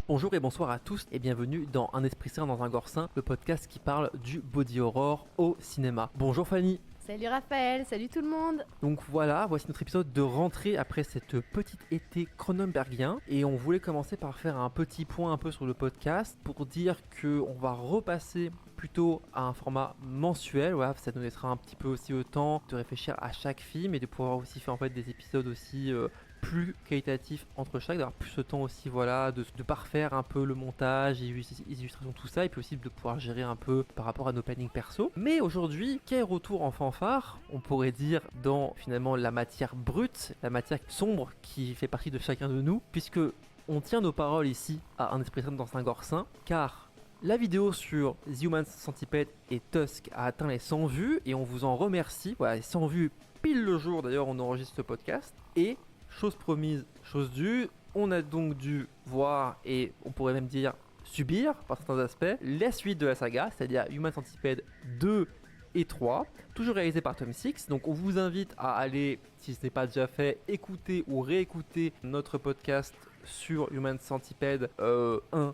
Bonjour et bonsoir à tous et bienvenue dans Un esprit sain dans un corps sain, le podcast qui parle du body horror au cinéma. Bonjour Fanny. Salut Raphaël, salut tout le monde. Donc voilà, voici notre épisode de rentrée après cette petite été cronenbergien et on voulait commencer par faire un petit point un peu sur le podcast pour dire que on va repasser plutôt à un format mensuel. Voilà, ça nous laissera un petit peu aussi le temps de réfléchir à chaque film et de pouvoir aussi faire en fait des épisodes aussi plus qualitatif entre chaque, d'avoir plus de temps aussi, voilà, de parfaire un peu le montage, les illustrations, tout ça, et puis aussi de pouvoir gérer un peu par rapport à nos plannings perso. Mais aujourd'hui, quel retour en fanfare, on pourrait dire, dans finalement la matière brute, la matière sombre qui fait partie de chacun de nous, puisque on tient nos paroles ici à Un esprit sain dans un corps sain, car la vidéo sur The Human Centipede et Tusk a atteint les 100 vues, et on vous en remercie. Voilà, les 100 vues pile le jour d'ailleurs on enregistre ce podcast, et chose promise, chose due, on a donc dû voir, et on pourrait même dire subir, par certains aspects, la suite de la saga, c'est-à-dire Human Centipede 2 et 3, toujours réalisé par Tom Six. Donc on vous invite à aller, si ce n'est pas déjà fait, écouter ou réécouter notre podcast sur Human Centipede 1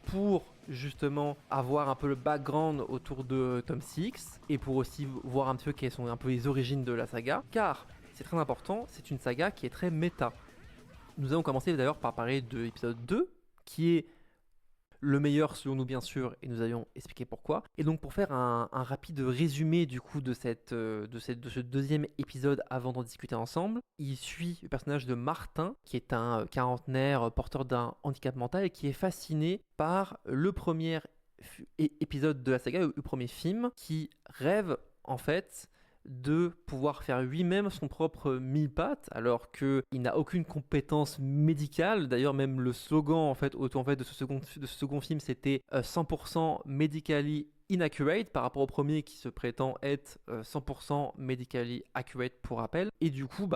pour justement avoir un peu le background autour de Tom Six et pour aussi voir un petit peu quelles sont un peu les origines de la saga, car c'est très important, c'est une saga qui est très méta. Nous allons commencer d'ailleurs par parler de l'épisode 2, qui est le meilleur selon nous bien sûr, et nous allons expliquer pourquoi. Et donc pour faire un rapide résumé du coup de ce deuxième épisode avant d'en discuter ensemble, il suit le personnage de Martin, qui est un quarantenaire porteur d'un handicap mental et qui est fasciné par le premier épisode de la saga, le premier film, qui rêve en fait de pouvoir faire lui-même son propre mille-pattes alors qu'il n'a aucune compétence médicale. D'ailleurs même le slogan en fait de ce second film c'était 100% medically inaccurate par rapport au premier qui se prétend être 100% medically accurate pour rappel. Et du coup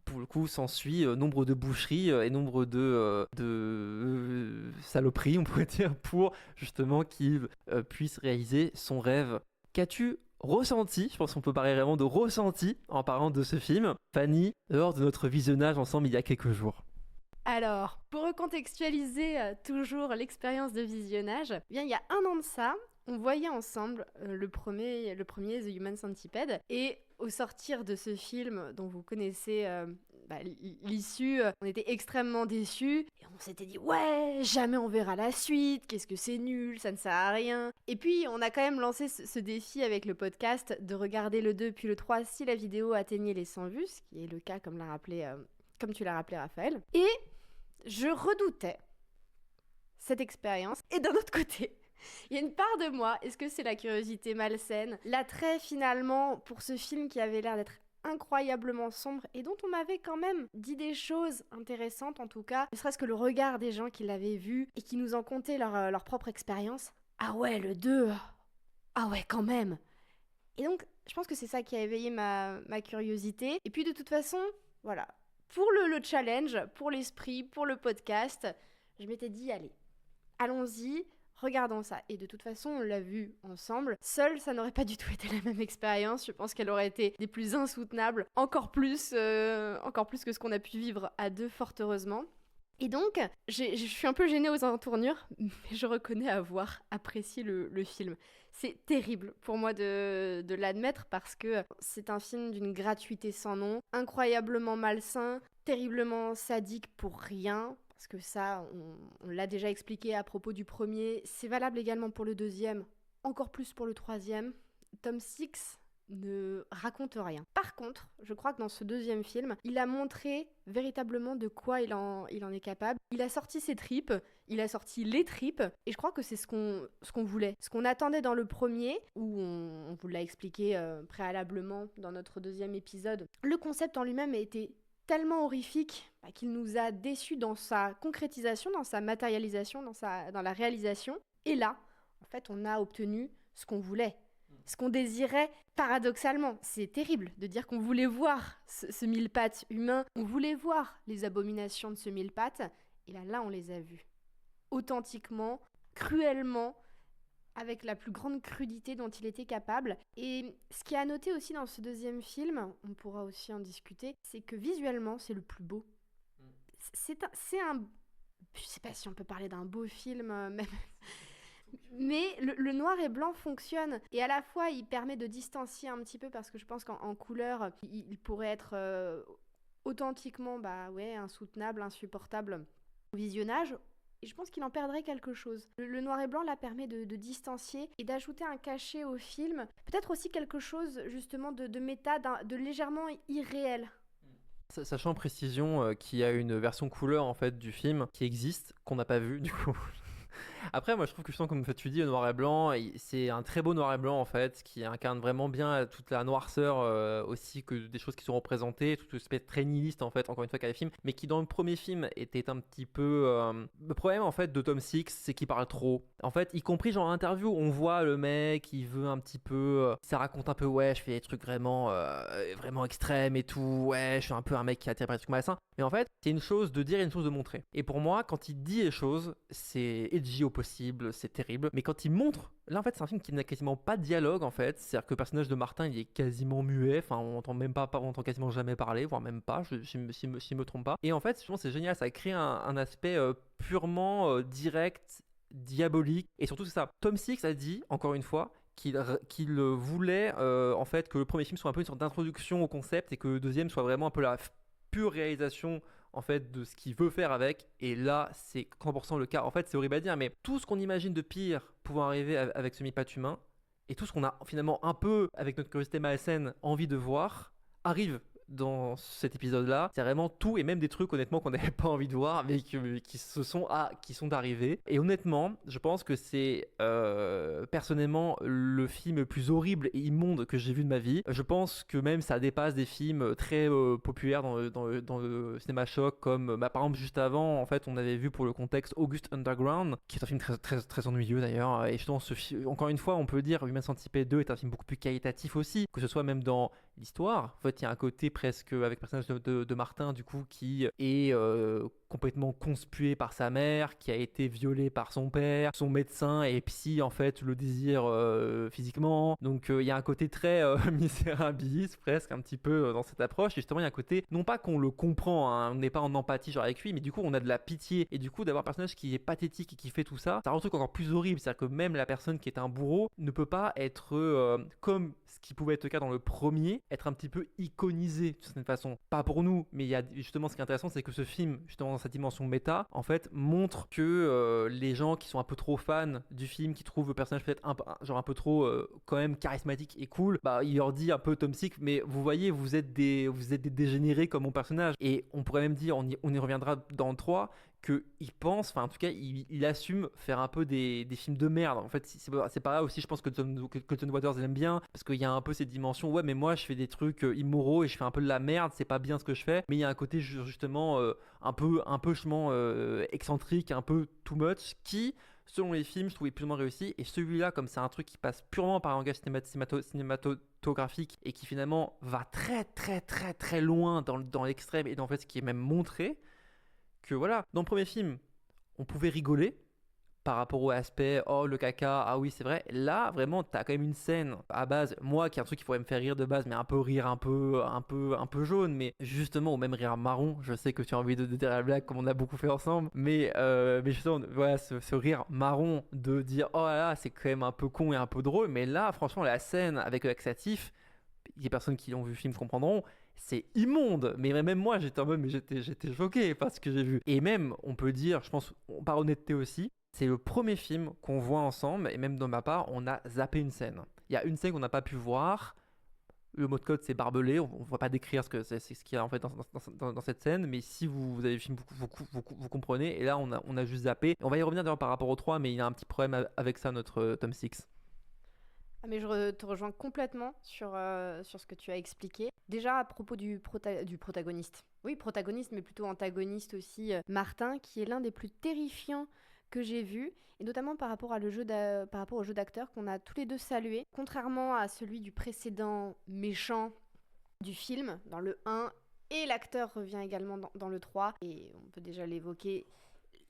pour le coup, s'ensuit nombre de boucheries et nombre de saloperies, on pourrait dire, pour justement qu'il puisse réaliser son rêve. Qu'as-tu ressenti, je pense qu'on peut parler vraiment de ressenti en parlant de ce film, Fanny, lors de notre visionnage ensemble il y a quelques jours? Alors, pour recontextualiser toujours l'expérience de visionnage, bien il y a un an de ça, on voyait ensemble le premier The Human Centipede, et au sortir de ce film dont vous connaissez l'issue, on était extrêmement déçus et on s'était dit ouais, jamais on verra la suite, qu'est-ce que c'est nul, ça ne sert à rien. Et puis on a quand même lancé ce défi avec le podcast de regarder le 2 puis le 3 si la vidéo atteignait les 100 vues, ce qui est le cas comme tu l'as rappelé Raphaël. Et je redoutais cette expérience. Et d'un autre côté, il y a une part de moi, est-ce que c'est la curiosité malsaine, l'attrait finalement pour ce film qui avait l'air d'être incroyablement sombre et dont on m'avait quand même dit des choses intéressantes, en tout cas, ne serait-ce que le regard des gens qui l'avaient vu et qui nous en contaient leur propre expérience. Ah ouais, le 2, ah ouais, quand même. Et donc, je pense que c'est ça qui a éveillé ma curiosité. Et puis de toute façon, voilà, pour le challenge, pour l'esprit, pour le podcast, je m'étais dit, allez, allons-y, regardons ça. Et de toute façon, on l'a vu ensemble. Seul, ça n'aurait pas du tout été la même expérience. Je pense qu'elle aurait été des plus insoutenables, encore plus que ce qu'on a pu vivre à deux, fort heureusement. Et donc, je suis un peu gênée aux entournures, mais je reconnais avoir apprécié le film. C'est terrible pour moi de l'admettre parce que c'est un film d'une gratuité sans nom, incroyablement malsain, terriblement sadique pour rien. Parce que ça, on l'a déjà expliqué à propos du premier, c'est valable également pour le deuxième, encore plus pour le troisième. Tom Six ne raconte rien. Par contre, je crois que dans ce deuxième film, il a montré véritablement de quoi il en est capable. Il a sorti ses tripes, il a sorti les tripes, et je crois que c'est ce qu'on voulait. Ce qu'on attendait dans le premier, où on vous l'a expliqué préalablement dans notre deuxième épisode, le concept en lui-même a été tellement horrifique qu'il nous a déçus dans sa concrétisation, dans sa matérialisation, dans la réalisation. Et là, en fait, on a obtenu ce qu'on voulait. Ce qu'on désirait paradoxalement. C'est terrible de dire qu'on voulait voir ce mille-pattes humain, on voulait voir les abominations de ce mille-pattes, et là on les a vues. Authentiquement, cruellement, avec la plus grande crudité dont il était capable. Et ce qui est à noter aussi dans ce deuxième film, on pourra aussi en discuter, c'est que visuellement c'est le plus beau. C'est un je sais pas si on peut parler d'un beau film, même. Mais le noir et blanc fonctionne. Et à la fois, il permet de distancier un petit peu parce que je pense qu'en couleur, il pourrait être authentiquement insoutenable, insupportable au visionnage. Et je pense qu'il en perdrait quelque chose. Le noir et blanc, là, permet de distancier et d'ajouter un cachet au film. Peut-être aussi quelque chose, justement, de méta, de légèrement irréel. Sachant en précision qu'il y a une version couleur en fait du film qui existe, qu'on n'a pas vue du coup. Après, moi je trouve que justement, comme tu dis, le noir et blanc, c'est un très beau noir et blanc en fait, qui incarne vraiment bien toute la noirceur aussi que des choses qui sont représentées, tout l'aspect très nihiliste en fait, encore une fois, qu'a le film, mais qui dans le premier film était un petit peu. Le problème en fait de Tom Six, c'est qu'il parle trop. En fait, y compris genre en interview, on voit le mec, il veut un petit peu. Ça raconte un peu, ouais, je fais des trucs vraiment extrêmes et tout, ouais, je suis un peu un mec qui attire par des trucs malsains. Mais en fait, c'est une chose de dire et une chose de montrer. Et pour moi, quand il dit les choses, c'est edgy au possible, c'est terrible. Mais quand il montre, là en fait, c'est un film qui n'a quasiment pas de dialogue en fait. C'est-à-dire que le personnage de Martin, il est quasiment muet. Enfin, on entend même pas, on entend quasiment jamais parler, voire même pas, si je me trompe pas. Et en fait, je pense que c'est génial, ça crée un aspect purement direct, diabolique. Et surtout, c'est ça. Tom Six a dit, encore une fois, qu'il voulait en fait que le premier film soit un peu une sorte d'introduction au concept et que le deuxième soit vraiment un peu la pure réalisation en fait de ce qu'il veut faire avec. Et là c'est 100% le cas. En fait, c'est horrible à dire, mais tout ce qu'on imagine de pire pouvant arriver avec ce mi-patte humain et tout ce qu'on a finalement un peu avec notre curiosité malsaine envie de voir arrive dans cet épisode-là. C'est vraiment tout et même des trucs honnêtement qu'on n'avait pas envie de voir mais qui sont arrivés. Et honnêtement, je pense que c'est personnellement le film le plus horrible et immonde que j'ai vu de ma vie. Je pense que même ça dépasse des films très populaires dans le cinéma choc comme par exemple juste avant en fait on avait vu pour le contexte August Underground qui est un film très, très, très ennuyeux d'ailleurs. Et justement encore une fois on peut dire Human Centipede 2 est un film beaucoup plus qualitatif aussi, que ce soit même dans l'histoire. En fait, il y a un côté presque avec le personnage de Martin, du coup, qui est complètement conspué par sa mère, qui a été violé par son père, son médecin est psy, en fait, le désire physiquement. Donc, il y a un côté très misérabiliste, presque, un petit peu dans cette approche. Et justement, il y a un côté, non pas qu'on le comprend, hein, on n'est pas en empathie genre avec lui, mais du coup, on a de la pitié. Et du coup, d'avoir un personnage qui est pathétique et qui fait tout ça, ça rend le truc encore plus horrible. C'est-à-dire que même la personne qui est un bourreau ne peut pas être comme ce qui pouvait être le cas dans le premier, être un petit peu iconisé de certaine façon. Pas pour nous, mais il y a justement ce qui est intéressant, c'est que ce film, justement dans sa dimension méta, en fait, montre que les gens qui sont un peu trop fans du film, qui trouvent le personnage peut-être un peu trop quand même charismatique et cool, bah il leur dit un peu Tom Six, mais vous voyez, vous êtes des dégénérés comme mon personnage. Et on pourrait même dire, on y reviendra dans le 3, qu'il pense, enfin en tout cas il assume faire un peu des films de merde. En fait c'est pas là aussi, je pense que John Waters aime bien parce qu'il y a un peu cette dimension, ouais mais moi je fais des trucs immoraux et je fais un peu de la merde, c'est pas bien ce que je fais, mais il y a un côté justement un peu justement excentrique, un peu too much, qui selon les films je trouvais plus ou moins réussi. Et celui-là, comme c'est un truc qui passe purement par un langage cinématographique et qui finalement va très très très très loin dans l'extrême et dans fait ce qui est même montré, que voilà, dans le premier film, on pouvait rigoler par rapport au aspect oh le caca, ah oui c'est vrai. Là vraiment t'as quand même une scène à base, moi qui est un truc qui pourrait me faire rire de base, mais un peu rire un peu jaune, mais justement au même rire marron. Je sais que tu as envie de dire la blague comme on a beaucoup fait ensemble, mais justement voilà ce rire marron de dire oh là là c'est quand même un peu con et un peu drôle. Mais là franchement la scène avec le laxatif, les personnes qui ont vu le film comprendront, c'est immonde. Mais même moi, j'étais en mode, mais j'étais choqué par ce que j'ai vu. Et même, on peut dire, je pense, par honnêteté aussi, c'est le premier film qu'on voit ensemble, et même de ma part, on a zappé une scène. Il y a une scène qu'on n'a pas pu voir. Le mot de code, c'est barbelé. On ne va pas décrire ce qu'il y a en fait dans cette scène, mais si vous avez le film, vous comprenez. Et là, on a juste zappé. On va y revenir d'ailleurs par rapport au 3, mais il y a un petit problème avec ça, notre Tom Six. Ah, mais te rejoins complètement sur ce que tu as expliqué. Déjà à propos du protagoniste. Oui, protagoniste, mais plutôt antagoniste aussi. Martin, qui est l'un des plus terrifiants que j'ai vu, et notamment par rapport au jeu d'acteur qu'on a tous les deux salué. Contrairement à celui du précédent méchant du film, dans le 1, et l'acteur revient également dans le 3, et on peut déjà l'évoquer.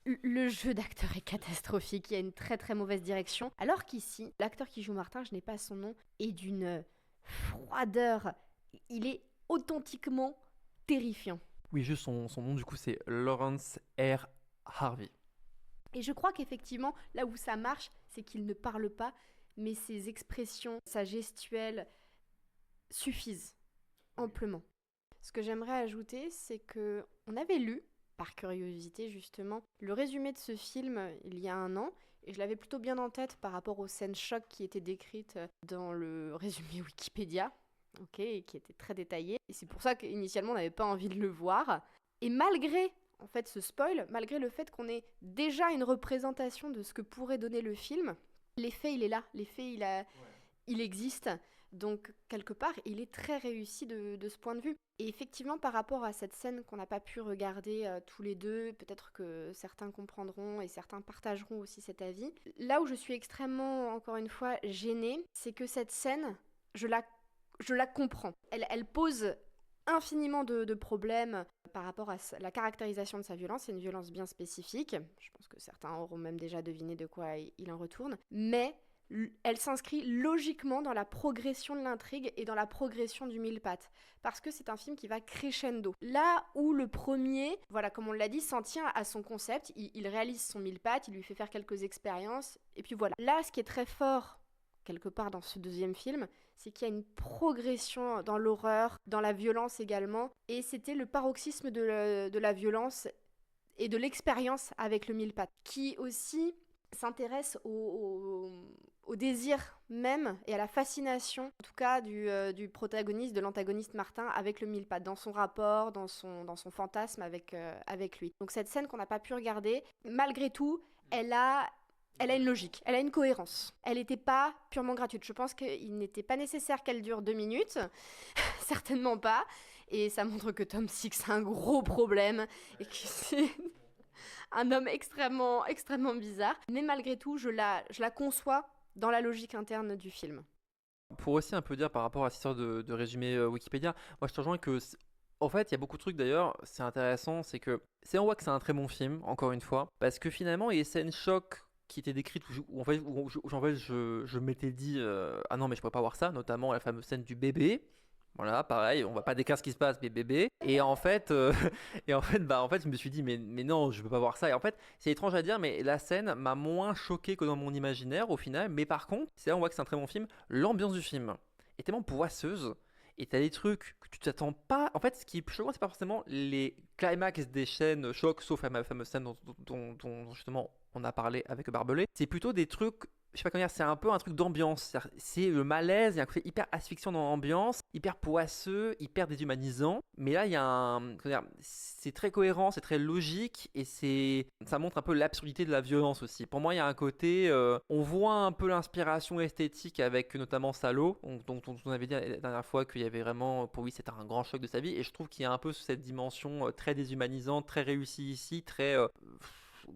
Le jeu d'acteur est catastrophique, il y a une très très mauvaise direction. Alors qu'ici, l'acteur qui joue Martin, je n'ai pas son nom, est d'une froideur. Il est authentiquement terrifiant. Oui, juste son nom, du coup, c'est Lawrence R. Harvey. Et je crois qu'effectivement, là où ça marche, c'est qu'il ne parle pas, mais ses expressions, sa gestuelle suffisent amplement. Ce que j'aimerais ajouter, c'est que on avait lu, par curiosité justement, le résumé de ce film il y a un an, et je l'avais plutôt bien en tête par rapport aux scènes chocs qui étaient décrites dans le résumé Wikipédia, et qui était très détaillé. Et c'est pour ça qu'initialement on n'avait pas envie de le voir. Et malgré en fait ce spoil, malgré le fait qu'on ait déjà une représentation de ce que pourrait donner le film, l'effet il est là, il existe. Donc, quelque part, il est très réussi de ce point de vue. Et effectivement, par rapport à cette scène qu'on n'a pas pu regarder tous les deux, peut-être que certains comprendront et certains partageront aussi cet avis. Là où je suis extrêmement, encore une fois, gênée, c'est que cette scène, je la comprends. Elle pose infiniment de problèmes par rapport à la caractérisation de sa violence. C'est une violence bien spécifique. Je pense que certains auront même déjà deviné de quoi il en retourne. Mais elle s'inscrit logiquement dans la progression de l'intrigue et dans la progression du mille-pattes. Parce que c'est un film qui va crescendo. Là où le premier, voilà, comme on l'a dit, s'en tient à son concept, il réalise son mille-pattes, il lui fait faire quelques expériences, et puis voilà. Là, ce qui est très fort, quelque part dans ce deuxième film, c'est qu'il y a une progression dans l'horreur, dans la violence également, et c'était le paroxysme de la violence et de l'expérience avec le mille-pattes, qui aussi s'intéresse au désir même et à la fascination, en tout cas du protagoniste, de l'antagoniste Martin avec le mille-pattes, dans son rapport, dans son fantasme avec lui. Donc cette scène qu'on n'a pas pu regarder, malgré tout, elle a une logique, elle a une cohérence. Elle n'était pas purement gratuite. Je pense qu'il n'était pas nécessaire qu'elle dure 2 minutes, certainement pas. Et ça montre que Tom Six a un gros problème et que c'est un homme extrêmement, extrêmement bizarre. Mais malgré tout, je la conçois dans la logique interne du film. Pour aussi un peu dire par rapport à cette histoire de résumé Wikipédia, moi je te rejoins que en fait, il y a beaucoup de trucs d'ailleurs, c'est intéressant, c'est que on voit que c'est un très bon film, encore une fois, parce que finalement, il y a des scènes chocs qui étaient décrites où en fait, je m'étais dit ah non mais je pourrais pas voir ça, notamment la fameuse scène du bébé. Voilà, pareil, on va pas décrire ce qui se passe, mais bébé. Et en fait, je me suis dit mais non, je peux pas voir ça. Et en fait, c'est étrange à dire, mais la scène m'a moins choqué que dans mon imaginaire au final. Mais par contre, c'est là où on voit que c'est un très bon film. L'ambiance du film est tellement poisseuse. Et t'as des trucs que tu t'attends pas. En fait, ce qui est choquant, c'est pas forcément les climax des chaînes chocs, sauf la fameuse scène dont justement on a parlé avec Barbelé. C'est plutôt des trucs, je sais pas comment dire, c'est un peu un truc d'ambiance. C'est le malaise, il y a un côté hyper asphyxiant dans l'ambiance, hyper poisseux, hyper déshumanisant. Mais là, il y a c'est très cohérent, c'est très logique et ça montre un peu l'absurdité de la violence aussi. Pour moi, il y a un côté, on voit un peu l'inspiration esthétique avec notamment Salo, dont on avait dit la dernière fois qu'il y avait vraiment, pour lui, c'était un grand choc de sa vie. Et je trouve qu'il y a un peu cette dimension très déshumanisante, très réussie ici, très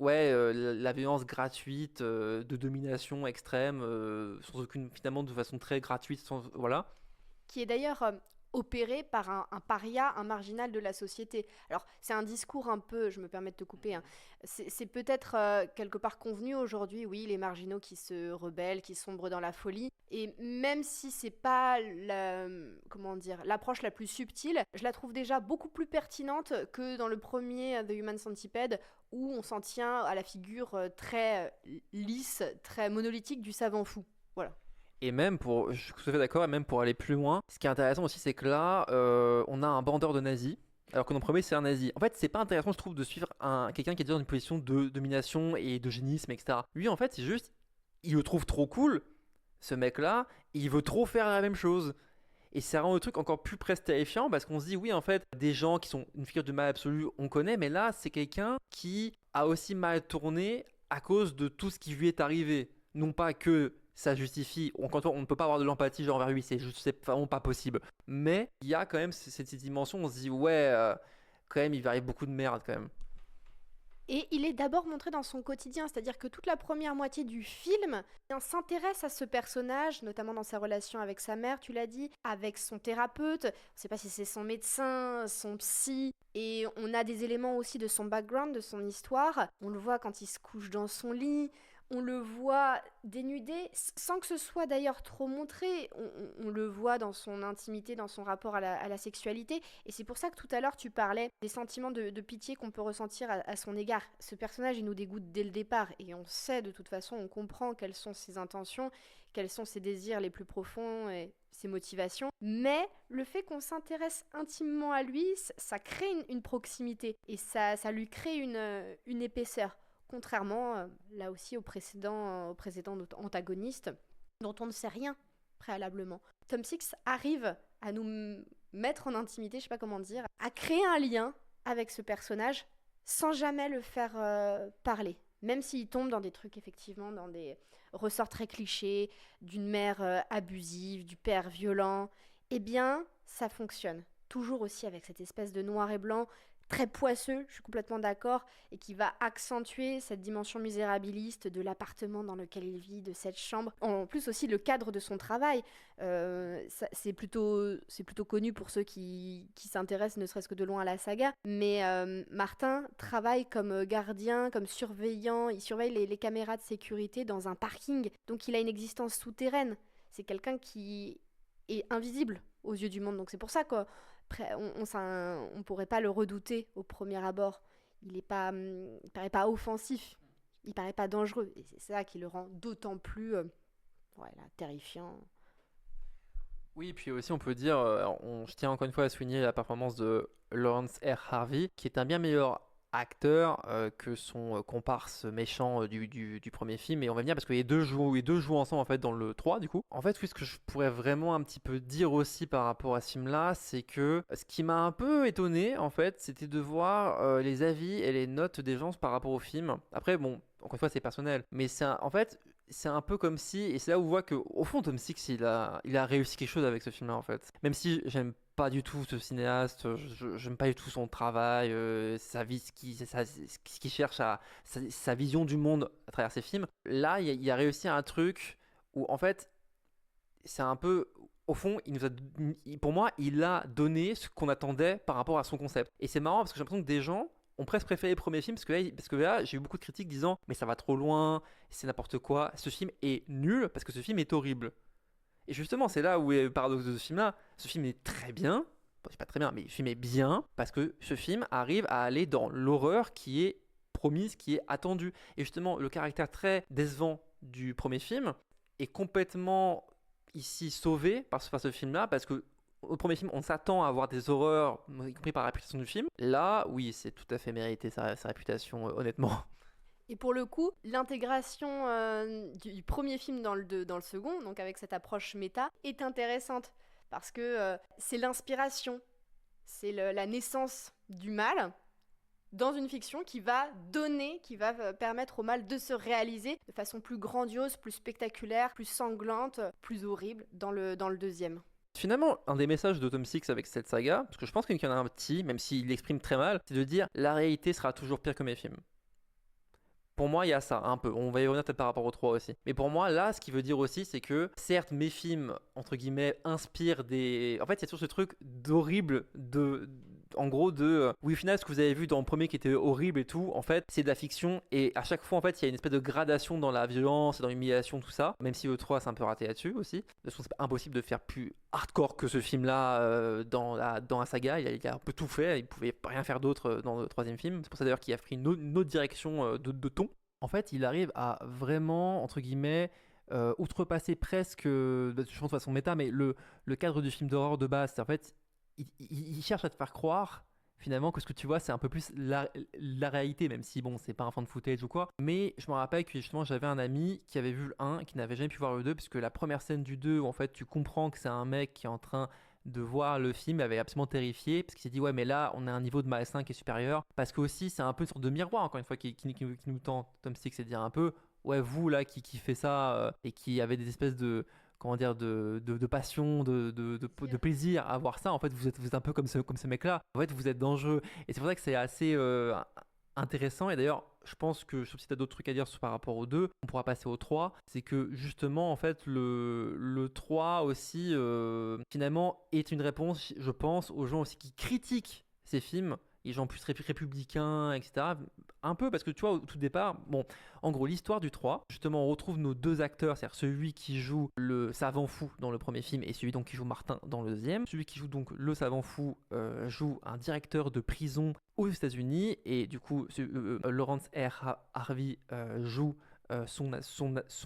la violence gratuite, de domination extrême, sans aucune, finalement, de façon très gratuite, voilà. Qui est d'ailleurs opéré par un paria, un marginal de la société. Alors, c'est un discours un peu, je me permets de te couper, hein, c'est peut-être quelque part convenu aujourd'hui, oui, les marginaux qui se rebellent, qui sombrent dans la folie, et même si c'est pas l'approche la plus subtile, je la trouve déjà beaucoup plus pertinente que dans le premier The Human Centipede, où on s'en tient à la figure très lisse, très monolithique du savant fou. Voilà. Et même je suis tout à fait d'accord, et même pour aller plus loin, ce qui est intéressant aussi, c'est que là, on a un bandeur de nazis, alors que dans le premier, c'est un nazi. En fait, c'est pas intéressant, je trouve, de suivre quelqu'un qui est déjà dans une position de domination et d'eugénisme, etc. Lui, en fait, c'est juste, il le trouve trop cool, ce mec-là, et il veut trop faire la même chose. Et ça rend le truc encore plus presque terrifiant, parce qu'on se dit, oui, en fait, des gens qui sont une figure de mal absolu, on connaît, mais là, c'est quelqu'un qui a aussi mal tourné à cause de tout ce qui lui est arrivé. Non pas que ça justifie, on ne peut pas avoir de l'empathie genre envers lui, c'est vraiment pas possible. Mais il y a quand même cette dimension, on se dit ouais, quand même il va arriver beaucoup de merde quand même. Et il est d'abord montré dans son quotidien, c'est-à-dire que toute la première moitié du film, on s'intéresse à ce personnage, notamment dans sa relation avec sa mère, tu l'as dit, avec son thérapeute, on ne sait pas si c'est son médecin, son psy, et on a des éléments aussi de son background, de son histoire. On le voit quand il se couche dans son lit, On le voit dénudé, sans que ce soit d'ailleurs trop montré. On le voit dans son intimité, dans son rapport à la sexualité. Et c'est pour ça que tout à l'heure, tu parlais des sentiments de pitié qu'on peut ressentir à son égard. Ce personnage, il nous dégoûte dès le départ. Et on sait de toute façon, on comprend quelles sont ses intentions, quels sont ses désirs les plus profonds et ses motivations. Mais le fait qu'on s'intéresse intimement à lui, ça crée une proximité. Et ça lui crée une épaisseur. Contrairement, là aussi, au précédent antagoniste, dont on ne sait rien préalablement. Tom Six arrive à nous mettre en intimité, je sais pas comment dire, à créer un lien avec ce personnage sans jamais le faire parler. Même s'il tombe dans des trucs, effectivement, dans des ressorts très clichés, d'une mère abusive, du père violent, eh bien, ça fonctionne. Toujours aussi avec cette espèce de noir et blanc très poisseux, je suis complètement d'accord, et qui va accentuer cette dimension misérabiliste de l'appartement dans lequel il vit, de cette chambre. En plus aussi le cadre de son travail, c'est plutôt connu pour ceux qui s'intéressent ne serait-ce que de loin à la saga, mais Martin travaille comme gardien, comme surveillant, il surveille les caméras de sécurité dans un parking, donc il a une existence souterraine. C'est quelqu'un qui est invisible aux yeux du monde, donc c'est pour ça que on pourrait pas le redouter au premier abord. Il paraît pas offensif, il paraît pas dangereux, et c'est ça qui le rend d'autant plus terrifiant. Oui, puis aussi on peut dire, je tiens encore une fois à souligner la performance de Lawrence R. Harvey, qui est un bien meilleur acteur que son comparse méchant du premier film, et on va venir parce que les deux jouent ensemble en fait dans le 3 du coup. En fait, oui, ce que je pourrais vraiment un petit peu dire aussi par rapport à ce film là, c'est que ce qui m'a un peu étonné en fait, c'était de voir les avis et les notes des gens par rapport au film. Après bon, encore une fois c'est personnel, mais en fait c'est un peu comme si, et c'est là où on voit que au fond Tom Six il a réussi quelque chose avec ce film là en fait. Même si j'aime pas du tout ce cinéaste, j'aime pas du tout son travail, sa vie, ce qu'il cherche sa vision du monde à travers ses films. Là, il a réussi à un truc où en fait, c'est un peu, au fond, pour moi, il a donné ce qu'on attendait par rapport à son concept. Et c'est marrant parce que j'ai l'impression que des gens ont presque préféré les premiers films parce que là, j'ai eu beaucoup de critiques disant mais ça va trop loin, c'est n'importe quoi, ce film est nul parce que ce film est horrible. Et justement, c'est là où est le paradoxe de ce film-là. Ce film est très bien, bon, c'est pas très bien, mais le film est bien parce que ce film arrive à aller dans l'horreur qui est promise, qui est attendue. Et justement, le caractère très décevant du premier film est complètement ici sauvé par ce film-là parce que au premier film, on s'attend à avoir des horreurs, y compris par la réputation du film. Là, oui, c'est tout à fait mérité sa réputation, honnêtement. Et pour le coup, l'intégration du premier film dans le second, donc avec cette approche méta, est intéressante parce que c'est l'inspiration, c'est la naissance du mal dans une fiction qui va permettre au mal de se réaliser de façon plus grandiose, plus spectaculaire, plus sanglante, plus horrible dans le deuxième. Finalement, un des messages de Tom Six avec cette saga, parce que je pense qu'il y en a un petit, même s'il l'exprime très mal, c'est de dire la réalité sera toujours pire que mes films. Pour moi, il y a ça, un peu. On va y revenir peut-être par rapport au 3 aussi. Mais pour moi, là, ce qui veut dire aussi, c'est que, certes, mes films, entre guillemets, inspirent des... En fait, il y a toujours ce truc d'horrible, en gros, oui, au final, ce que vous avez vu dans le premier qui était horrible et tout, en fait, c'est de la fiction. Et à chaque fois, en fait, il y a une espèce de gradation dans la violence, dans l'humiliation, tout ça. Même si le 3, c'est un peu raté là-dessus aussi. De toute façon, c'est impossible de faire plus hardcore que ce film-là dans la saga. Il a un peu tout fait. Il pouvait rien faire d'autre dans le troisième film. C'est pour ça d'ailleurs qu'il a pris une autre direction de ton. En fait, il arrive à vraiment, entre guillemets, outrepasser presque, je pense de façon méta, mais le cadre du film d'horreur de base. En fait, il cherche à te faire croire finalement que ce que tu vois c'est un peu plus la réalité, même si bon c'est pas un fan de footage ou quoi. Mais je me rappelle que justement j'avais un ami qui avait vu le 1 et qui n'avait jamais pu voir le 2 puisque la première scène du 2 où en fait tu comprends que c'est un mec qui est en train de voir le film avait absolument terrifié parce qu'il s'est dit ouais mais là on a un niveau de malsain qui est supérieur parce que aussi c'est un peu une sorte de miroir encore une fois qui nous tend Tom Six, c'est de dire un peu ouais vous là qui fait ça et qui avez des espèces de comment dire de passion de plaisir à voir ça, en fait vous êtes un peu comme ce mec là, en fait vous êtes dangereux et c'est pour ça que c'est assez intéressant. Et d'ailleurs je pense que sauf si tu as d'autres trucs à dire par rapport au 2 on pourra passer au 3, c'est que justement en fait le 3 aussi finalement est une réponse je pense aux gens aussi qui critiquent ces films les gens plus républicains, etc. Un peu parce que tu vois, au tout départ, bon, en gros, l'histoire du 3, justement, on retrouve nos deux acteurs, c'est-à-dire celui qui joue le savant fou dans le premier film et celui donc qui joue Martin dans le deuxième. Celui qui joue donc le savant fou joue un directeur de prison aux États-Unis et du coup, Lawrence R. Harvey joue son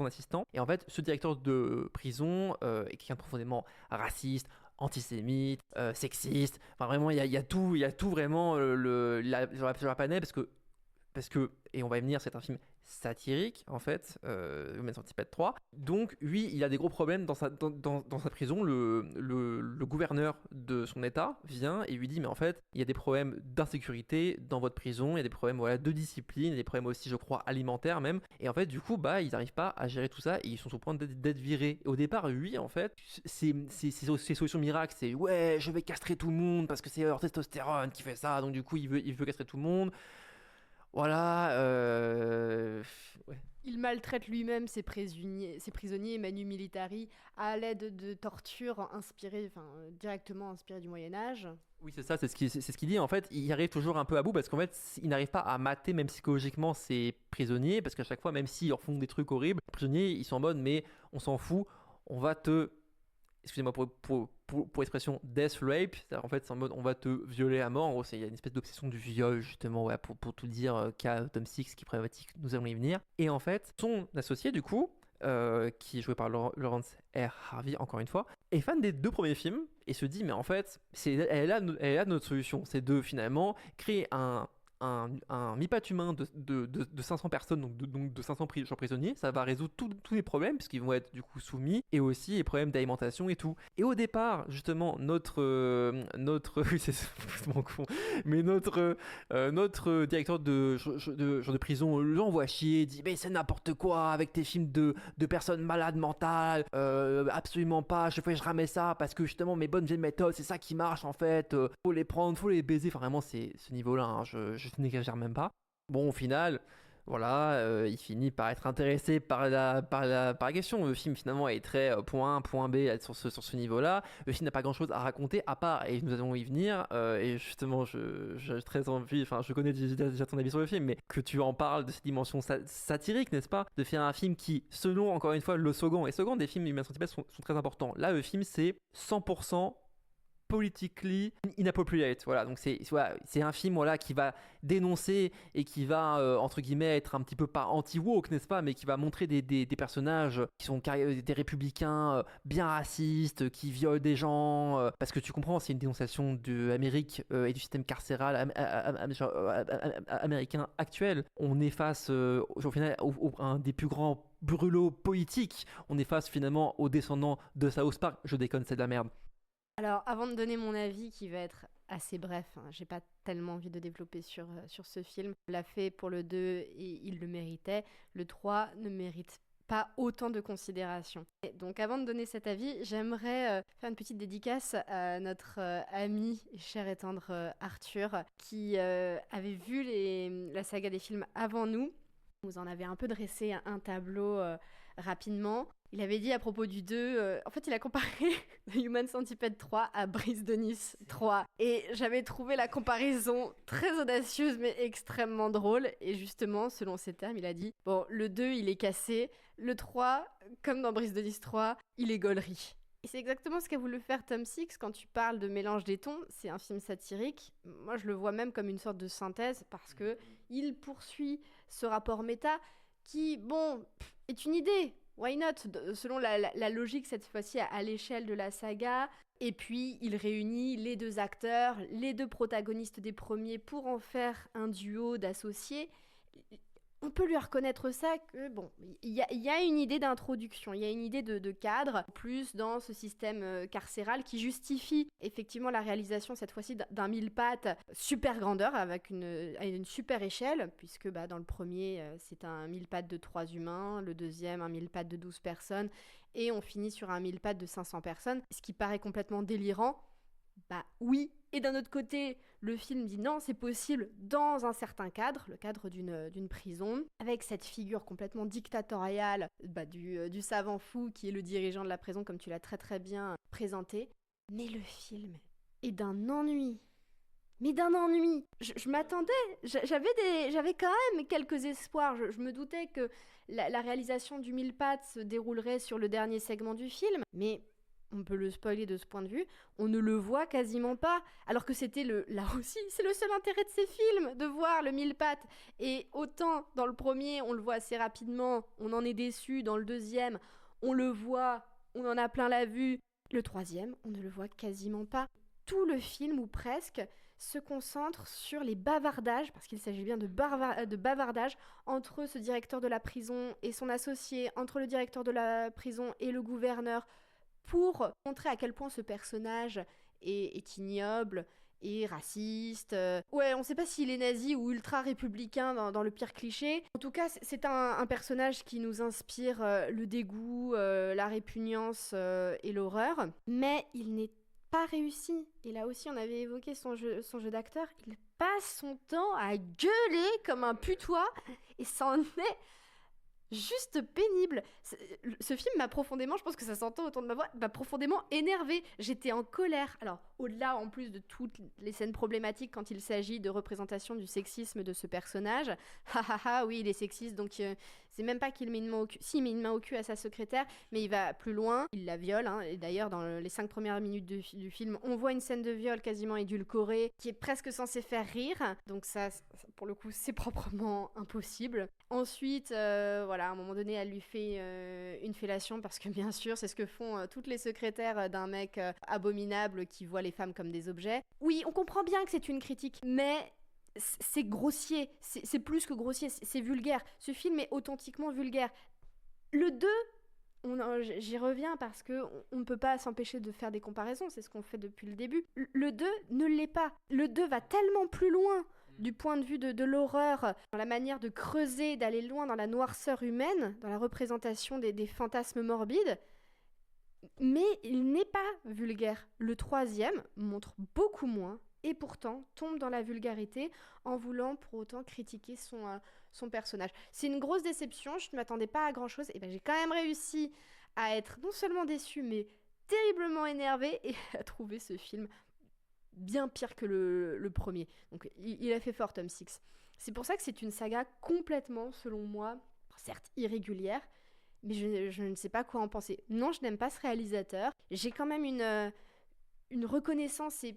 assistant. Et en fait, ce directeur de prison est quelqu'un de profondément raciste, antisémite, sexiste. Enfin, vraiment, il y a tout vraiment sur la planète et on va y venir, c'est un film satirique en fait, Human Centipede 3. Donc lui, il a des gros problèmes dans sa prison. Le gouverneur de son état vient et lui dit mais en fait, il y a des problèmes d'insécurité dans votre prison, il y a des problèmes voilà, de discipline, il y a des problèmes aussi je crois alimentaires même. Et en fait du coup bah ils n'arrivent pas à gérer tout ça et ils sont sur le point d'être virés. Et au départ lui en fait, ses solutions miracles c'est ouais je vais castrer tout le monde parce que c'est leur testostérone qui fait ça, donc du coup il veut castrer tout le monde. Voilà, ouais. Il maltraite lui-même ses prisonniers Manu Militari à l'aide de tortures directement inspirées du Moyen-Âge. Oui, c'est ça, c'est ce qu'il dit. En fait, il arrive toujours un peu à bout parce qu'en fait, il n'arrive pas à mater, même psychologiquement, ses prisonniers. Parce qu'à chaque fois, même s'ils leur font des trucs horribles, les prisonniers, ils sont en mode, mais on s'en fout, on va te. Excusez-moi pour l'expression death rape, c'est-à-dire en fait c'est en mode on va te violer à mort, en gros il y a une espèce d'obsession du viol justement ouais, pour tout dire qu'a Tom Six qui est problématique, nous allons y venir. Et en fait son associé du coup, qui est joué par Lawrence R. Harvey encore une fois, est fan des deux premiers films et se dit mais en fait elle est là notre solution, c'est de finalement créer un MIPAT humain de 500 personnes, donc de 500 prisonniers, ça va résoudre tous les problèmes, puisqu'ils vont être du coup soumis, et aussi les problèmes d'alimentation et tout. Et au départ, justement, oui, c'est complètement con, mais notre directeur de prison l'envoie chier, dit mais c'est n'importe quoi avec tes films de personnes malades mentales, absolument pas, je ramais ça parce que justement mes bonnes vieilles méthodes, c'est ça qui marche en fait, faut les prendre, faut les baiser, enfin vraiment c'est ce niveau-là, hein, je n'exagère même pas. Bon, au final, voilà, il finit par être intéressé par la question. Le film finalement est très point A, point B sur ce niveau-là. Le film n'a pas grand-chose à raconter à part, et nous allons y venir, et justement, j'ai très envie, enfin je connais déjà ton avis sur le film, mais que tu en parles de cette dimension satirique, n'est-ce pas? De faire un film qui, selon encore une fois le slogan, et slogan des films Human Centipede sont très importants. Là, le film c'est 100% politically inappropriate, voilà, donc c'est un film voilà qui va dénoncer et qui va entre guillemets être un petit peu pas anti-woke, n'est-ce pas, mais qui va montrer des personnages qui sont des républicains bien racistes, qui violent des gens, parce que tu comprends, c'est une dénonciation de l'Amérique et du système carcéral américain actuel. On est face au final à un des plus grands brûlots politiques, on est face finalement aux descendants de South Park. Je déconne, c'est de la merde. Alors, avant de donner mon avis, qui va être assez bref, hein, j'ai pas tellement envie de développer sur ce film. Il l'a fait pour le 2 et il le méritait. Le 3 ne mérite pas autant de considération. Et donc, avant de donner cet avis, j'aimerais faire une petite dédicace à notre ami, cher et tendre Arthur, qui avait vu la saga des films avant nous. Vous en avez un peu dressé un tableau rapidement. Il avait dit à propos du 2, en fait il a comparé The Human Centipede 3 à Brise de Nice 3. Et j'avais trouvé la comparaison très audacieuse mais extrêmement drôle. Et justement, selon ses termes, il a dit, bon, le 2 il est cassé, le 3, comme dans Brise de Nice 3, il est gaulerie. Et c'est exactement ce qu'a voulu faire Tom Six quand tu parles de mélange des tons. C'est un film satirique. Moi je le vois même comme une sorte de synthèse parce que il poursuit ce rapport méta qui, bon, est une idée. Why not? Selon la logique cette fois-ci à l'échelle de la saga. Et puis il réunit les deux acteurs, les deux protagonistes des premiers pour en faire un duo d'associés. On peut lui reconnaître ça que, bon, il y a une idée d'introduction, il y a une idée de cadre, plus dans ce système carcéral qui justifie effectivement la réalisation cette fois-ci d'un mille-pattes super grandeur avec une super échelle, puisque dans le premier, c'est un mille-pattes de 3 humains, le deuxième, un mille-pattes de 12 personnes, et on finit sur un mille-pattes de 500 personnes, ce qui paraît complètement délirant. Oui, et d'un autre côté, le film dit non, c'est possible dans un certain cadre, le cadre d'une prison, avec cette figure complètement dictatoriale du savant fou qui est le dirigeant de la prison, comme tu l'as très très bien présenté. Mais le film est d'un ennui mais d'un ennui. Je m'attendais, j'avais quand même quelques espoirs. Je me doutais que la réalisation du mille pattes se déroulerait sur le dernier segment du film, mais on peut le spoiler de ce point de vue, on ne le voit quasiment pas. Alors que là aussi, c'est le seul intérêt de ces films, de voir le mille pattes. Et autant dans le premier, on le voit assez rapidement, on en est déçu. Dans le deuxième, on le voit, on en a plein la vue. Le troisième, on ne le voit quasiment pas. Tout le film, ou presque, se concentre sur les bavardages, parce qu'il s'agit bien de bavardages, entre ce directeur de la prison et son associé, entre le directeur de la prison et le gouverneur, pour montrer à quel point ce personnage est ignoble et raciste. Ouais, on sait pas s'il est nazi ou ultra-républicain dans le pire cliché. En tout cas, c'est un personnage qui nous inspire le dégoût, la répugnance et l'horreur. Mais il n'est pas réussi. Et là aussi, on avait évoqué son jeu d'acteur. Il passe son temps à gueuler comme un putois et c'en est juste pénible. Ce film m'a profondément, je pense que ça s'entend autour de ma voix, m'a profondément énervée. J'étais en colère. Alors, au-delà, en plus de toutes les scènes problématiques quand il s'agit de représentation du sexisme de ce personnage, oui, il est sexiste, donc c'est même pas qu'il met une main au cul. Si, il met une main au cul à sa secrétaire, mais il va plus loin, il la viole, hein, et d'ailleurs, dans les 5 premières minutes du film, on voit une scène de viol quasiment édulcorée, qui est presque censée faire rire, donc ça pour le coup, c'est proprement impossible. Ensuite, voilà, à un moment donné, elle lui fait une fellation, parce que bien sûr, c'est ce que font toutes les secrétaires d'un mec abominable qui voit les femmes comme des objets. Oui, on comprend bien que c'est une critique, mais c'est grossier, c'est plus que grossier, c'est vulgaire. Ce film est authentiquement vulgaire. Le 2, j'y reviens parce que on ne peut pas s'empêcher de faire des comparaisons, c'est ce qu'on fait depuis le début. Le 2 ne l'est pas. Le 2 va tellement plus loin du point de vue de l'horreur, dans la manière de creuser, d'aller loin dans la noirceur humaine, dans la représentation des fantasmes morbides, mais il n'est pas vulgaire. Le troisième montre beaucoup moins, et pourtant tombe dans la vulgarité en voulant pour autant critiquer son personnage. C'est une grosse déception, je ne m'attendais pas à grand chose, et ben j'ai quand même réussi à être non seulement déçue, mais terriblement énervée, et à trouver ce film bien pire que le premier. Donc il a fait fort, Tom Six. C'est pour ça que c'est une saga complètement, selon moi, certes irrégulière, mais je ne sais pas quoi en penser. Non, je n'aime pas ce réalisateur. J'ai quand même une reconnaissance et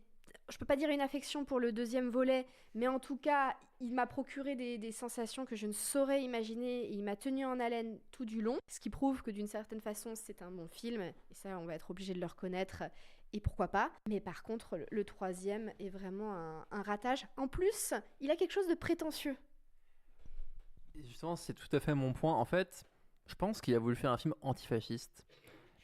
je peux pas dire une affection pour le deuxième volet, mais en tout cas, il m'a procuré des sensations que je ne saurais imaginer et il m'a tenu en haleine tout du long, ce qui prouve que d'une certaine façon, c'est un bon film, et ça, on va être obligé de le reconnaître, et pourquoi pas. Mais par contre, le troisième est vraiment un ratage. En plus, il a quelque chose de prétentieux. Et justement, c'est tout à fait mon point. En fait, je pense qu'il a voulu faire un film antifasciste.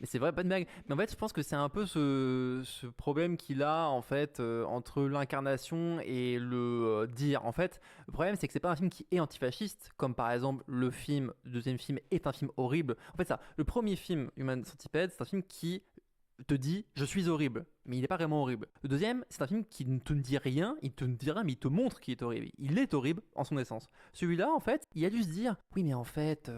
Mais c'est vrai, pas de blague. Mais en fait, je pense que c'est un peu ce problème qu'il a en fait entre l'incarnation et le dire. En fait, le problème c'est que c'est pas un film qui est antifasciste, comme par exemple le deuxième film est un film horrible. En fait, le premier film, Human Centipede, c'est un film qui te dit je suis horrible, mais il n'est pas vraiment horrible. Le deuxième, c'est un film qui ne te dit rien, il te dit rien, mais il te montre qu'il est horrible. Il est horrible en son essence. Celui-là, en fait, il a dû se dire oui, mais en fait.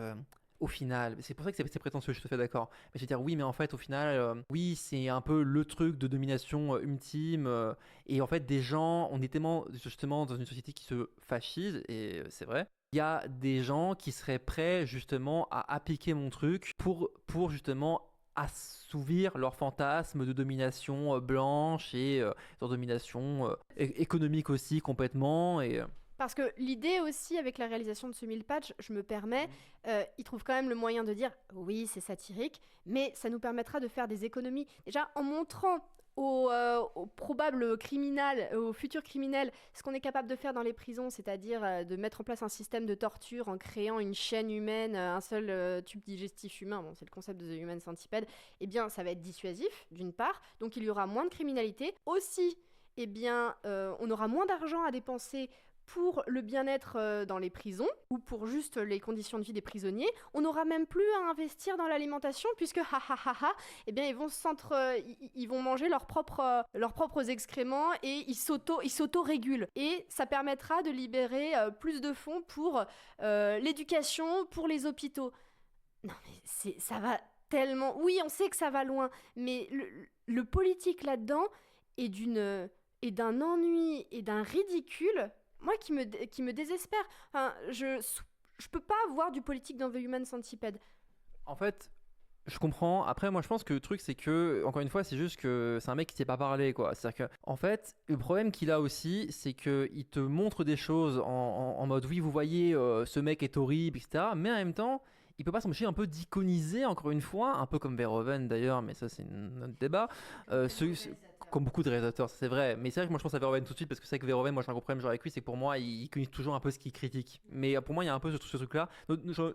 Au final, c'est pour ça que c'est prétentieux, je te fais d'accord. Mais je veux dire, oui, mais en fait, au final, oui, c'est un peu le truc de domination ultime. Et en fait, des gens, on est tellement justement dans une société qui se fascise, et c'est vrai. Il y a des gens qui seraient prêts justement à appliquer mon truc pour justement assouvir leur fantasme de domination blanche et de domination économique aussi complètement. Parce que l'idée aussi avec la réalisation de ce mille patch, je me permets, il trouve quand même le moyen de dire oui c'est satirique, mais ça nous permettra de faire des économies. Déjà en montrant aux probables criminels, aux futurs criminels, ce qu'on est capable de faire dans les prisons, c'est-à-dire de mettre en place un système de torture en créant une chaîne humaine, un seul tube digestif humain, bon, c'est le concept de The Human Centipede, eh bien ça va être dissuasif d'une part, donc il y aura moins de criminalité. Aussi, eh bien, on aura moins d'argent à dépenser pour le bien-être dans les prisons ou pour juste les conditions de vie des prisonniers. On n'aura même plus à investir dans l'alimentation puisque eh bien ils vont manger leurs propres excréments et ils s'auto-régulent. Et ça permettra de libérer plus de fonds pour l'éducation, pour les hôpitaux. Non mais ça va tellement... Oui, on sait que ça va loin, mais le politique là-dedans est d'une et d'un ennui et d'un ridicule, moi qui me désespère. Enfin, je peux pas voir du politique dans The Human Centipede. En fait, je comprends. Après, moi, je pense que le truc, c'est que, encore une fois, c'est juste que c'est un mec qui sait pas parler, quoi. C'est-à-dire que, en fait, le problème qu'il a aussi, c'est qu'il te montre des choses en mode, oui, vous voyez, ce mec est horrible, etc. Mais en même temps, il peut pas s'empêcher un peu d'iconiser, encore une fois, un peu comme Verhoeven d'ailleurs, mais ça, c'est un autre débat. Comme beaucoup de réalisateurs, ça, c'est vrai. Mais c'est vrai que moi, je pense à Verhoeven tout de suite, parce que c'est vrai que Verhoeven, moi, j'ai un gros problème genre avec lui, c'est que pour moi, il iconise toujours un peu ce qu'il critique. Mais pour moi, il y a un peu ce truc-là.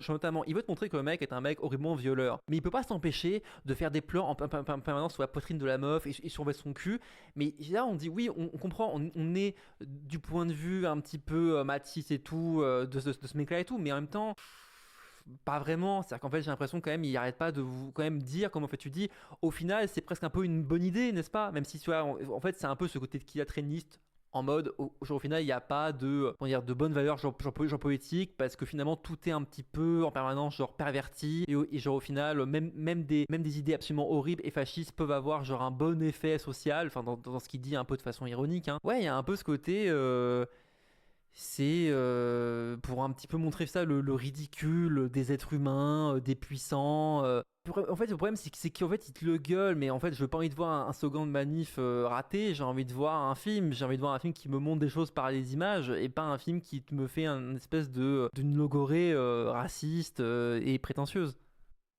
Notamment, il veut te montrer que le mec est un mec horriblement violeur. Mais il peut pas s'empêcher de faire des plans en permanence sur la poitrine de la meuf et surveiller son cul. Mais là, on dit oui, on comprend, on est du point de vue un petit peu Matisse et tout, de ce mec-là et tout. Mais en même temps, pas vraiment. C'est-à-dire qu'en fait, j'ai l'impression quand même, il arrête pas de vous quand même dire, comme en fait tu dis, au final, c'est presque un peu une bonne idée, n'est-ce pas? Même si tu vois, en fait, c'est un peu ce côté de killatrainiste. En mode, au final, il n'y a pas de, comment dire, de bonne valeur genre poétique, parce que finalement, tout est un petit peu en permanence genre perverti, et genre au final, même des idées absolument horribles et fascistes peuvent avoir genre un bon effet social, enfin dans ce qu'il dit un peu de façon ironique, hein. Ouais, il y a un peu ce côté, c'est pour un petit peu montrer ça, le ridicule des êtres humains, des puissants. En fait, le problème, c'est qu'en fait, il te le gueule, mais en fait, je veux pas envie de voir un slogan de manif raté. J'ai envie de voir un film. J'ai envie de voir un film qui me montre des choses par les images et pas un film qui me fait une espèce d'une logorée raciste et prétentieuse.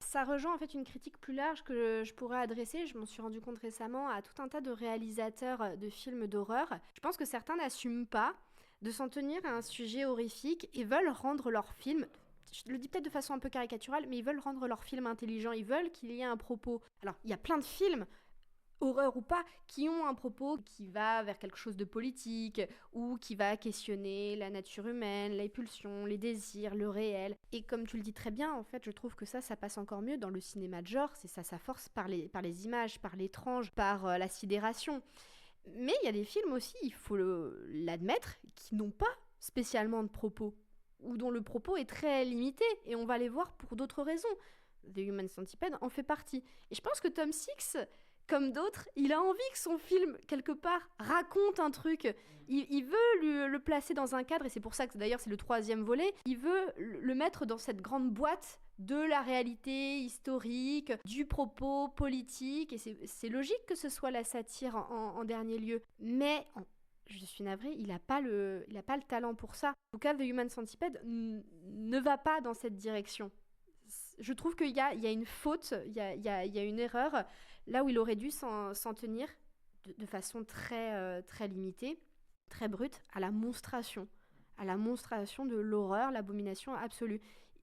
Ça rejoint en fait une critique plus large que je pourrais adresser, je m'en suis rendu compte récemment, à tout un tas de réalisateurs de films d'horreur. Je pense que certains n'assument pas de s'en tenir à un sujet horrifique et veulent rendre leur film, je le dis peut-être de façon un peu caricaturale, mais ils veulent rendre leur film intelligent, ils veulent qu'il y ait un propos. Alors, il y a plein de films, horreur ou pas, qui ont un propos qui va vers quelque chose de politique ou qui va questionner la nature humaine, les pulsions, les désirs, le réel. Et comme tu le dis très bien, en fait, je trouve que ça passe encore mieux dans le cinéma de genre. C'est ça sa force par les images, par l'étrange, par la sidération. Mais il y a des films aussi, il faut l'admettre, qui n'ont pas spécialement de propos ou dont le propos est très limité et on va les voir pour d'autres raisons. The Human Centipede en fait partie. Et je pense que Tom Six, comme d'autres, il a envie que son film, quelque part, raconte un truc. Il veut le placer dans un cadre, et c'est pour ça que d'ailleurs c'est le 3e volet. Il veut le mettre dans cette grande boîte de la réalité historique, du propos politique, et c'est logique que ce soit la satire en dernier lieu. Mais, je suis navrée, il n'a pas le talent pour ça. En tout cas, The Human Centipede ne va pas dans cette direction. Je trouve qu'il y a une faute, il y a une erreur, là où il aurait dû s'en tenir de façon très limitée, très brute, à la monstration de l'horreur, l'abomination absolue.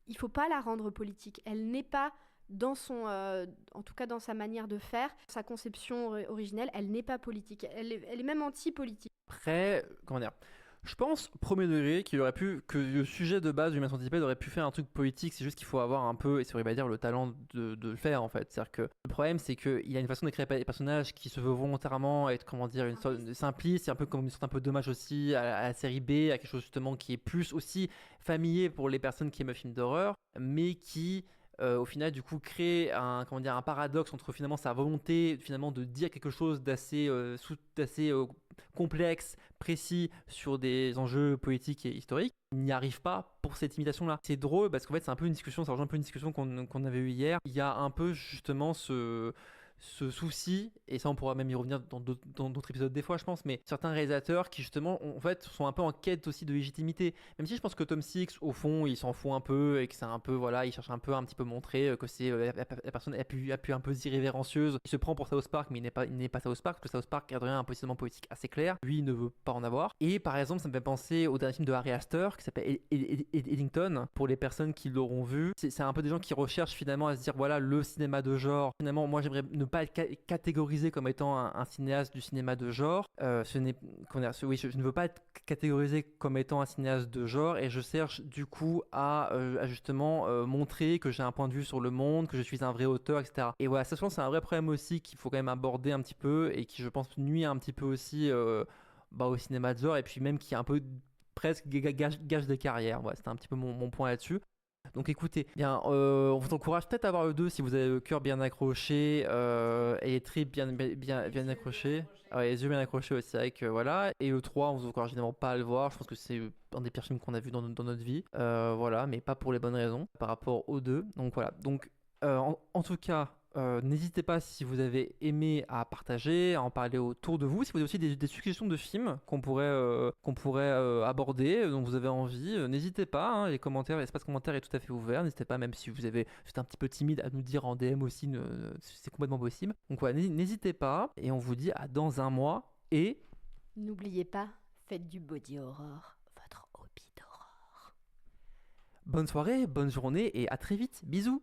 Il ne faut pas la rendre politique. Elle n'est pas dans son, en tout cas dans sa manière de faire, sa conception originelle, elle n'est pas politique. Elle est même anti-politique. Après, comment dire, je pense, premier degré, que le sujet de base du Human Centipede aurait pu faire un truc politique, c'est juste qu'il faut avoir un peu, et c'est horrible à dire, le talent de le faire en fait. C'est-à-dire que le problème, c'est qu'il a une façon d'écrire les personnages qui se veut volontairement être, comment dire, une sorte de simpliste, c'est un peu comme une sorte un peu dommage aussi à la série B, à quelque chose justement qui est plus aussi familier pour les personnes qui aiment le film d'horreur, mais qui au final du coup crée un paradoxe entre finalement sa volonté finalement de dire quelque chose d'assez complexe, précis sur des enjeux politiques et historiques. Il n'y arrive pas pour cette imitation là. C'est drôle parce qu'en fait c'est un peu une discussion, ça rejoint un peu une discussion qu'on avait eue hier. Il y a un peu justement ce souci, et ça on pourra même y revenir dans d'autres épisodes des fois je pense, mais certains réalisateurs qui justement en fait sont un peu en quête aussi de légitimité, même si je pense que Tom Six au fond il s'en fout un peu et que c'est un peu voilà, il cherche un peu un petit peu montrer que c'est la personne a pu un peu irrévérencieuse, il se prend pour South Park mais il n'est pas South Park, parce que South Park cadre un positionnement politique assez clair, lui il ne veut pas en avoir. Et par exemple ça me fait penser au dernier film de Harry Astor qui s'appelle Eddington, pour les personnes qui l'auront vu, c'est un peu des gens qui recherchent finalement à se dire voilà, le cinéma de genre, finalement moi j'aimerais ne pas être catégorisé comme étant un cinéaste du cinéma de genre. Je ne veux pas être catégorisé comme étant un cinéaste de genre, et je cherche du coup à justement montrer que j'ai un point de vue sur le monde, que je suis un vrai auteur, etc. Et voilà, ça je pense que c'est un vrai problème aussi qu'il faut quand même aborder un petit peu, et qui je pense nuit un petit peu aussi au cinéma de genre, et puis même qui est un peu presque gage de carrière. Voilà, c'était un petit peu mon point là-dessus. Donc écoutez, bien, on vous encourage peut-être à voir le 2 si vous avez le cœur bien accroché et les tripes bien accrochées. Ouais, les yeux bien accrochés aussi, c'est vrai que voilà. Et le 3, on vous encourage évidemment pas à le voir. Je pense que c'est un des pires films qu'on a vu dans notre vie. Voilà, mais pas pour les bonnes raisons par rapport aux deux. Donc voilà. Donc en tout cas, n'hésitez pas si vous avez aimé à partager, à en parler autour de vous. Si vous avez aussi des suggestions de films qu'on pourrait aborder, dont vous avez envie, n'hésitez pas. Hein, les commentaires, l'espace commentaire est tout à fait ouvert. N'hésitez pas, même si vous êtes un petit peu timide, à nous dire en DM aussi. C'est complètement possible. Donc voilà, n'hésitez pas. Et on vous dit à dans un mois. Et N'oubliez pas, faites du body horror, votre hobby d'horreur. bonne soirée, bonne journée et à très vite. Bisous.